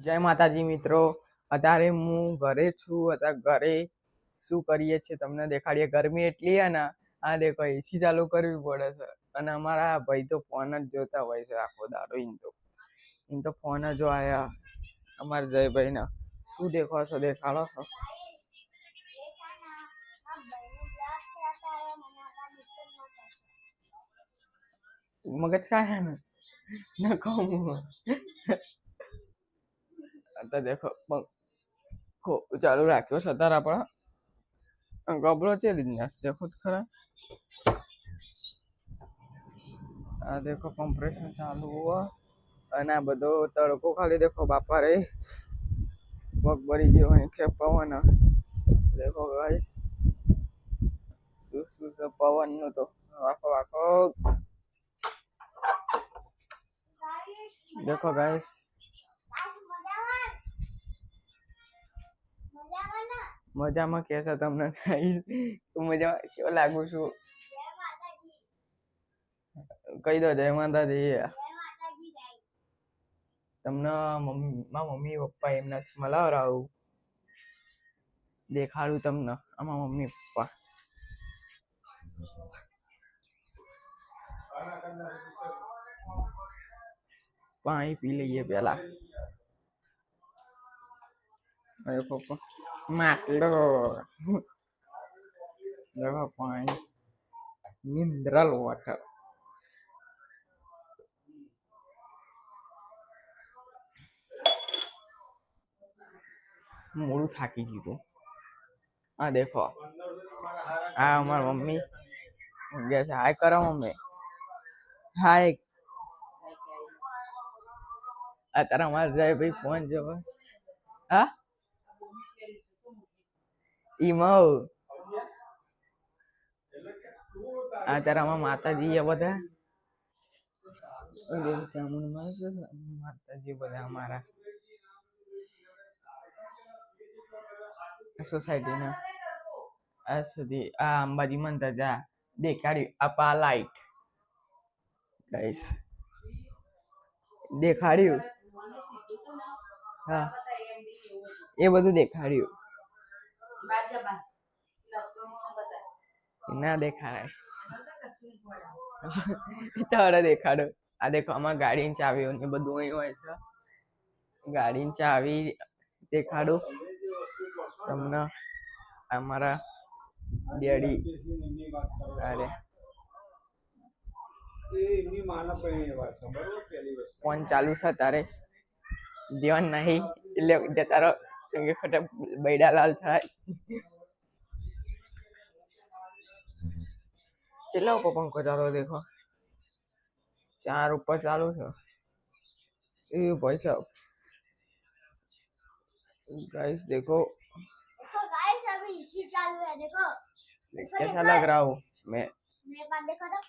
જય માતાજી મિત્રો, અત્યારે હું ઘરે છું. અત્યારે ઘરે શું કરીએ છીએ તમને દેખાડીએ. ગરમી એટલી હે ને, આ દેખો એસી ચાલુ કરવી પડે છે. અને અમારા ભાઈ તો ફોન જ જોતા હોય છે આખો દાડો. ઇન તો ફોન જ આયા અમારા જયભાઈ ના. શું દેખો છો, દેખાડો છો. મગજ ખાય ને ના કહું અત્યારે દેખો પંખો ચાલુ રાખ્યો છે. અત્યારે આપણા ગબડો છે બિઝનેસ દેખો ખરા. આ દેખો કમ્પ્રેશન ચાલુ હોય અને આ બધો તડકો ખાલી દેખો બાપા રે પગ ભરી ગયો અહીં પવન દેખો ગાઈસ. શું છે પવન નું તો આખો આખો દેખો ગાઈસ. મજામાં કેસા તમને મજામાં કેવો લાગુ છું કહી દો. જય માતાજી. તમને મારા મમ્મી પપ્પા એમનાથી મળાવરાવું દેખાડું તમને. આમાં મમ્મી પપ્પા પાણી પી લઈએ પેલા. અરે પપ્પા માટલો દેખો પાણી મિનરલ વોટર. મોડું થાકી ગયું. આ દેખો આ અમારી મમ્મી ઊંઘે છે. હાય કરો મમ્મી, હાય. અત્યારે અમારે જાય ભાઈ ફોન જોવો. હા ઈમો અત્યારે આમાં માતાજી એ બધા માતાજી બધા અમારા સોસાયટી ના આ સુધી આ અંબાજી મંદિર જા દેખાડ્યું. આપા લાઈટ ગાઈસ દેખાડ્યું. હા એ બધું દેખાડ્યું. ના દેખાય તારે દેખાડો. આ દેખો આમાં ગાડીની ચાવીઓ ને બધું અહીં હોય છે. ગાડીની ચાવી દેખાડું તમને. અમારા ડેડી અરે ફોન ચાલુ છે તારે ધ્યાન નહીં એટલે તારો ખોટા બૈડા લાલ થાય. કેટલા ઉપર પંખો ચાલુ દેખો. 4 ઉપર ચાલુ છે એ ભાઈ સાहब. गाइस देखो गाइस अभी इसी चालू है देखो. कैसा लग रहा हूँ मैं? मेरे पास देखो तो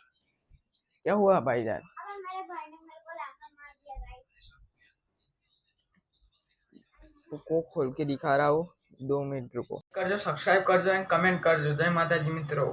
क्या हुआ भाईजान. अबे मेरे भाई ने मेरे को लाकर मार दिया गाइस. को खोल के दिखा रहा हूँ 2 मिनट रुको. करजो सब्सक्राइब करजो एंड कमेंट करजो. जय माताजी मित्रों.